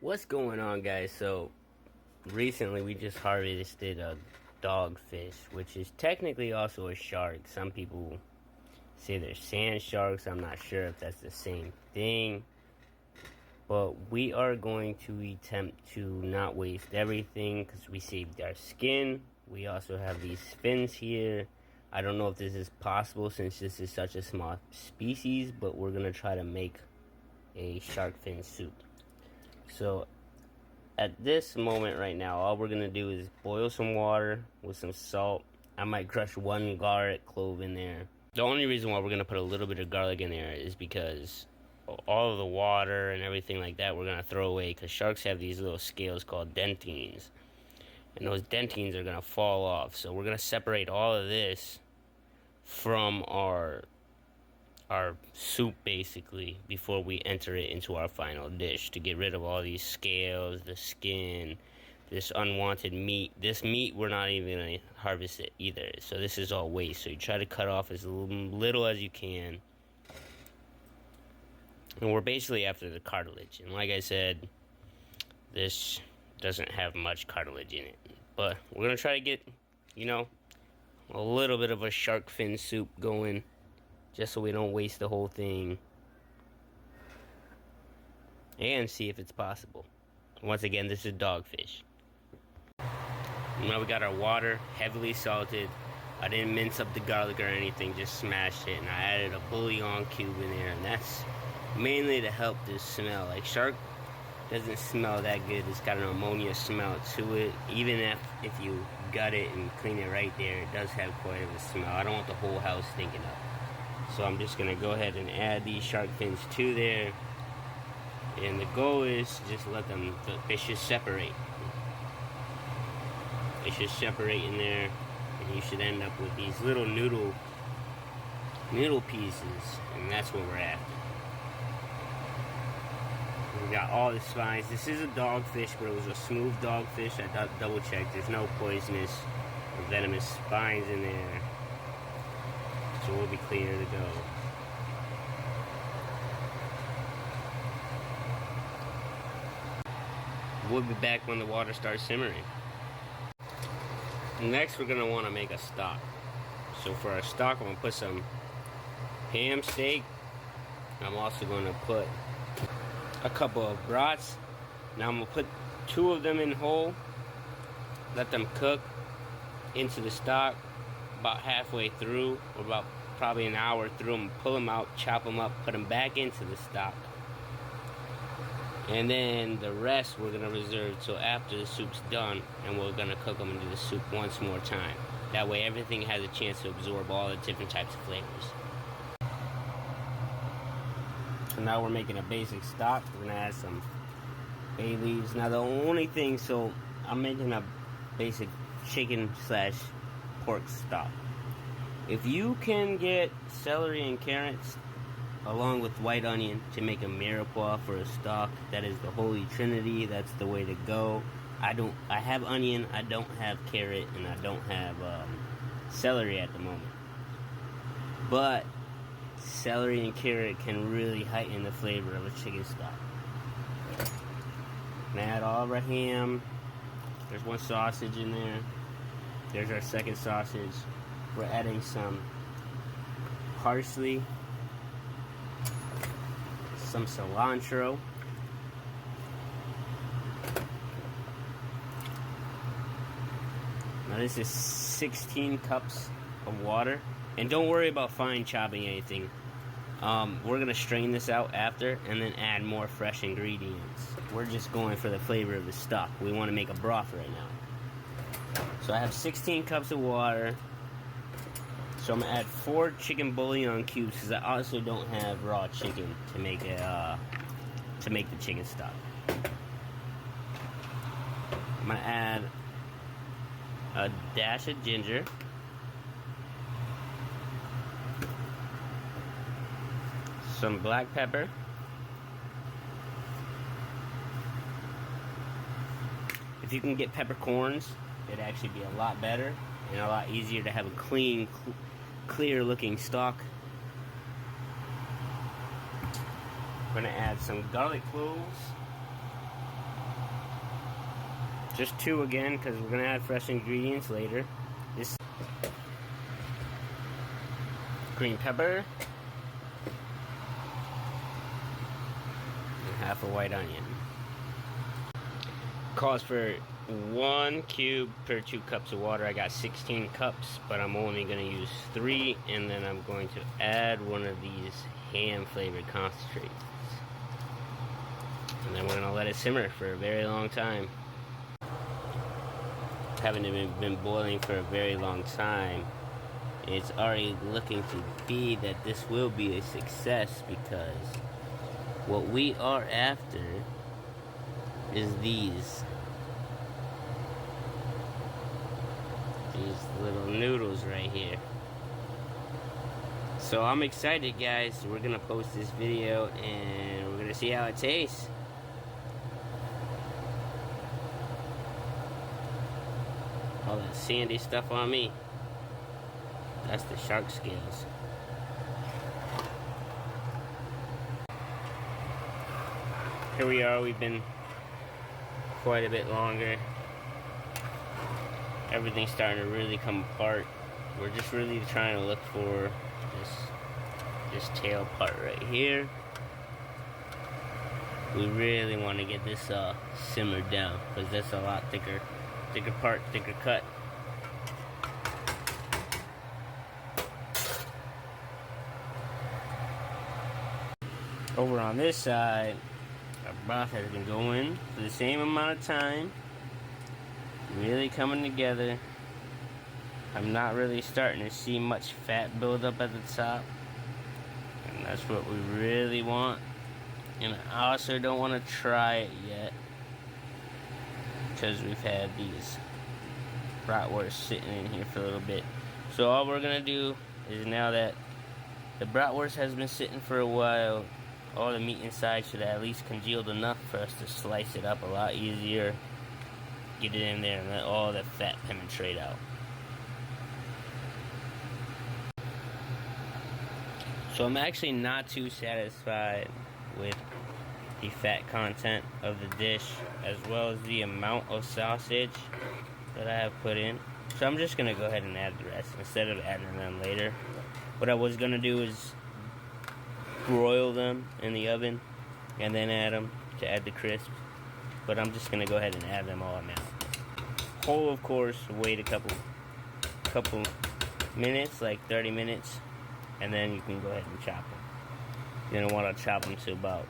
What's going on, guys? So recently we just harvested a dogfish, which is technically also a shark. Some people say they're sand sharks. I'm not sure if that's the same thing, but we are going to attempt to not waste everything because we saved our skin. We also have these fins here. I don't know if this is possible since this is such a small species, but we're gonna try to make a shark fin soup. So at this moment right now, all we're gonna do is boil some water with some salt. I might crush one garlic clove in there. The only reason why we're gonna put a little bit of garlic in there is because all of the water and everything like that we're gonna throw away, because sharks have these little scales called dentines, and those dentines are gonna fall off. So we're gonna separate all of this from our soup basically before we enter it into our final dish, to get rid of all these scales, the skin, this unwanted meat. This meat we're not even going to harvest it either, so this is all waste. So you try to cut off as little as you can, and we're basically after the cartilage. And like I said, this doesn't have much cartilage in it, but we're going to try to get a little bit of a shark fin soup going, just so we don't waste the whole thing, and see if it's possible. Once again, this is dogfish. Now we got our water heavily salted. I didn't mince up the garlic or anything, just smashed it, and I added a bouillon cube in there, and that's mainly to help this smell. Like, shark doesn't smell that good. It's got an ammonia smell to it. Even if you gut it and clean it right there, it does have quite of a smell. I don't want the whole house stinking up. So I'm just going to go ahead and add these shark fins to there. And the goal is just let the fishes separate. They should separate in there. And you should end up with these little noodle pieces. And that's what we're after. We got all the spines. This is a dogfish, but it was a smooth dogfish. I double checked. There's no poisonous or venomous spines in there. So we'll be clear to go. We'll be back when the water starts simmering. Next, we're gonna want to make a stock. So for our stock, I'm gonna put some ham steak. I'm also gonna put a couple of brats. Now I'm gonna put 2 of them in whole. Let them cook into the stock. About halfway through, or about probably an hour through them, pull them out, chop them up, put them back into the stock, and then the rest we're gonna reserve till after the soup's done, and we're gonna cook them into the soup once more time. That way everything has a chance to absorb all the different types of flavors. So now we're making a basic stock. We're gonna add some bay leaves. Now the only thing, so I'm making a basic chicken / pork stock. If you can get celery and carrots along with white onion to make a mirepoix for a stock, that is the holy trinity. That's the way to go. I have onion, I don't have carrot, and I don't have celery at the moment. But celery and carrot can really heighten the flavor of a chicken stock. And add all of our ham. There's 1 sausage in there. There's our second sausage. We're adding some parsley, some cilantro, now this is 16 cups of water. And don't worry about fine chopping anything. We're going to strain this out after and then add more fresh ingredients. We're just going for the flavor of the stock. We want to make a broth right now. So I have 16 cups of water. So I'm going to add 4 chicken bouillon cubes, because I also don't have raw chicken to make the chicken stock. I'm going to add a dash of ginger, some black pepper, if you can get peppercorns, it'd actually be a lot better and a lot easier to have a clean, clear looking stock. I'm going to add some garlic cloves, Just 2 again, because we're going to add fresh ingredients later. This green pepper. And half a white onion. Calls for 1 cube per 2 cups of water. I got 16 cups, but I'm only going to use 3, and then I'm going to add one of these ham flavored concentrates. And then we're going to let it simmer for a very long time. Having been boiling for a very long time, it's already looking to be that this will be a success, because what we are after is these little noodles right here. So I'm excited, guys. We're gonna post this video and we're gonna see how it tastes. All that sandy stuff on me, that's the shark scales. Here we are. We've been quite a bit longer. Everything's starting to really come apart. We're just really trying to look for this tail part right here. We really want to get this simmered down, because that's a lot thicker part, thicker cut. Over on this side, our broth has been going for the same amount of time. Really coming together. I'm not really starting to see much fat build up at the top, and that's what we really want. And I also don't want to try it yet, because we've had these bratwursts sitting in here for a little bit. So all we're gonna do is, now that the bratwurst has been sitting for a while, all the meat inside should at least congealed enough for us to slice it up a lot easier. Get it in there and let all the fat penetrate out. So I'm actually not too satisfied with the fat content of the dish, as well as the amount of sausage that I have put in. So I'm just going to go ahead and add the rest instead of adding them later. What I was going to do is broil them in the oven and then add them to add the crisp. But I'm just going to go ahead and add them all now. Whole, of course, wait a couple minutes, like 30 minutes, and then you can go ahead and chop them. You're going to want to chop them to about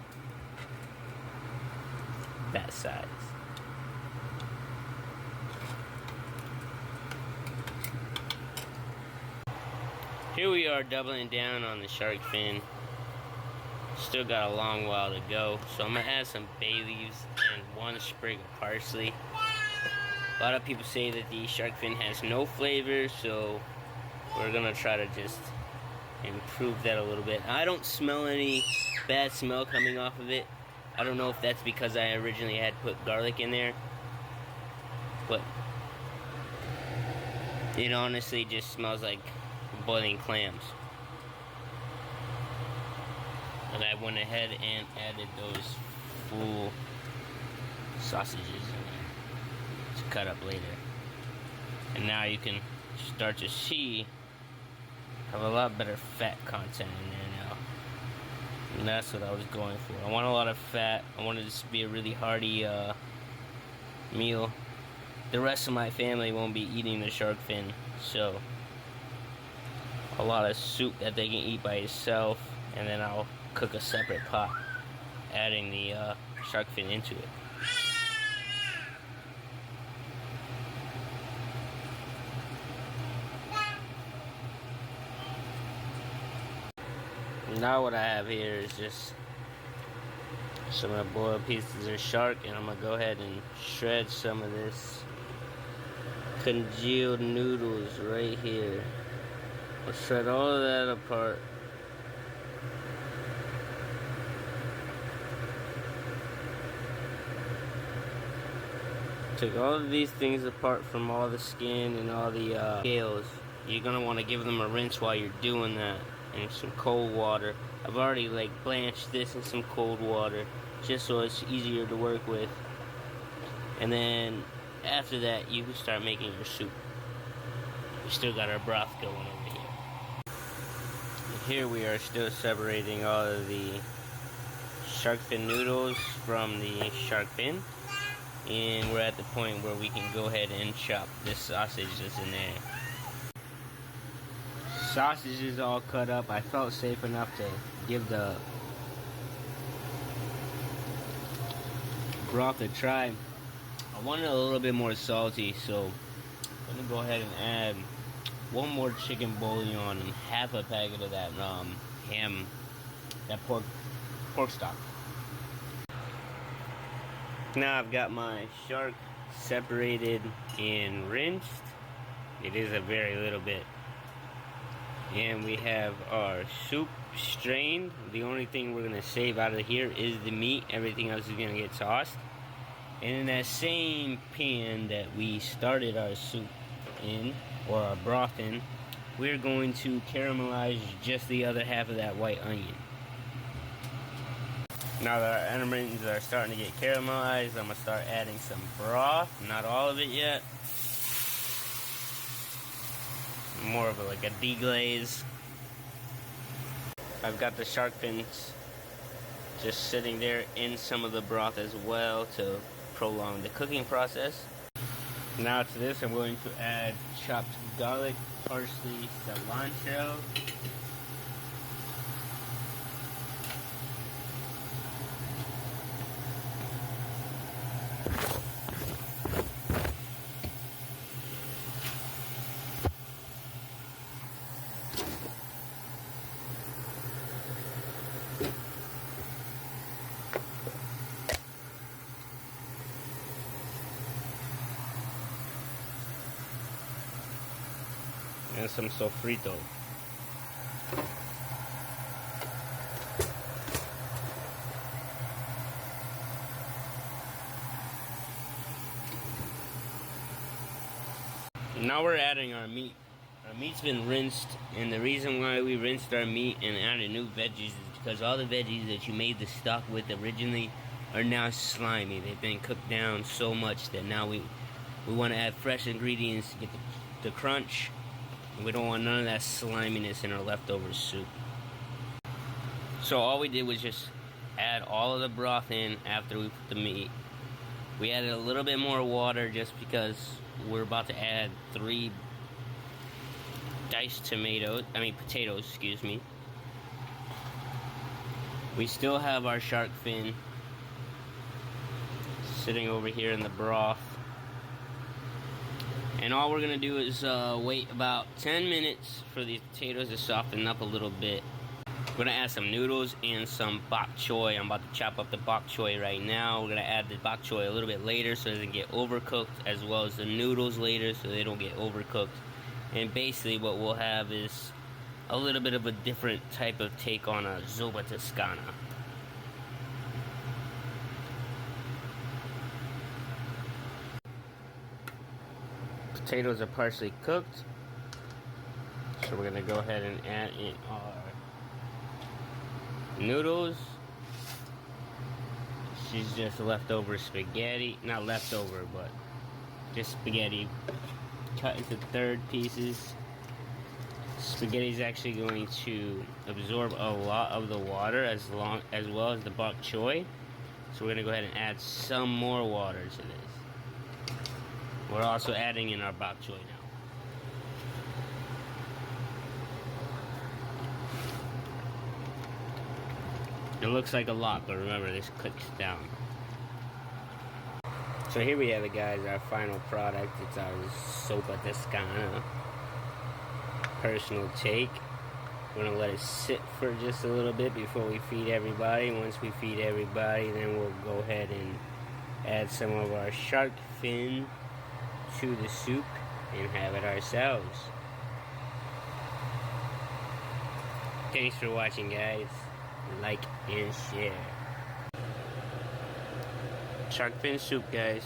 that size. Here we are, doubling down on the shark fin. Still got a long while to go, so I'm going to add some bay leaves and 1 sprig of parsley. A lot of people say that the shark fin has no flavor, so we're going to try to just improve that a little bit. I don't smell any bad smell coming off of it. I don't know if that's because I originally had put garlic in there, but it honestly just smells like boiling clams. And I went ahead and added those full sausages in there to cut up later. And now you can start to see I have a lot better fat content in there now. And that's what I was going for. I want a lot of fat. I wanted this to be a really hearty meal. The rest of my family won't be eating the shark fin, so a lot of soup that they can eat by itself, and then I'll cook a separate pot, adding the shark fin into it. Now what I have here is just some of the boiled pieces of shark, and I'm going to go ahead and shred some of this congealed noodles right here. I'll shred all of that apart. Take all of these things apart from all the skin and all the scales. You're going to want to give them a rinse while you're doing that in some cold water. I've already blanched this in some cold water just so it's easier to work with. And then after that, you can start making your soup. We still got our broth going over here. And here we are still separating all of the shark fin noodles from the shark fin. And we're at the point where we can go ahead and chop this sausage that's in there. Sausage is all cut up. I felt safe enough to give the broth a try. I wanted a little bit more salty, so I'm gonna go ahead and add one more chicken bouillon and half a packet of that ham, that pork stock. Now I've got my shark separated and rinsed. It is a very little bit. And we have our soup strained. The only thing we're gonna save out of here is the meat. Everything else is gonna get tossed. And in that same pan that we started our soup in, or our broth in, we're going to caramelize just the other half of that white onion. Now that our onions are starting to get caramelized, I'm gonna start adding some broth. Not all of it yet. More of like a deglaze. I've got the shark fins just sitting there in some of the broth as well to prolong the cooking process. Now to this, I'm going to add chopped garlic, parsley, cilantro. And some sofrito. Now we're adding our meat. Our meat's been rinsed, and the reason why we rinsed our meat and added new veggies is because all the veggies that you made the stock with originally are now slimy. They've been cooked down so much that now we want to add fresh ingredients to get the crunch. We don't want none of that sliminess in our leftover soup. So all we did was just add all of the broth in after we put the meat. We added a little bit more water just because we're about to add 3 diced potatoes, excuse me. We still have our shark fin sitting over here in the broth. And all we're gonna do is wait about 10 minutes for these potatoes to soften up a little bit. We're gonna add some noodles and some bok choy. I'm about to chop up the bok choy right now. We're gonna add the bok choy a little bit later so it doesn't get overcooked, as well as the noodles later so they don't get overcooked. And basically what we'll have is a little bit of a different type of take on a zuppa toscana. Potatoes are partially cooked, so we're gonna go ahead and add in our noodles. She's just leftover spaghetti, not leftover, but just spaghetti cut into third pieces. Spaghetti is actually going to absorb a lot of the water as well as the bok choy, so we're gonna go ahead and add some more water to this. We're also adding in our bok choy now. It looks like a lot, but remember, this cooks down. So here we have it, guys, our final product. It's our zuppa toscana. Personal take. We're gonna let it sit for just a little bit before we feed everybody. Once we feed everybody, then we'll go ahead and add some of our shark fin to the soup and have it ourselves. Thanks for watching, guys. Like and share. Shark fin soup, guys.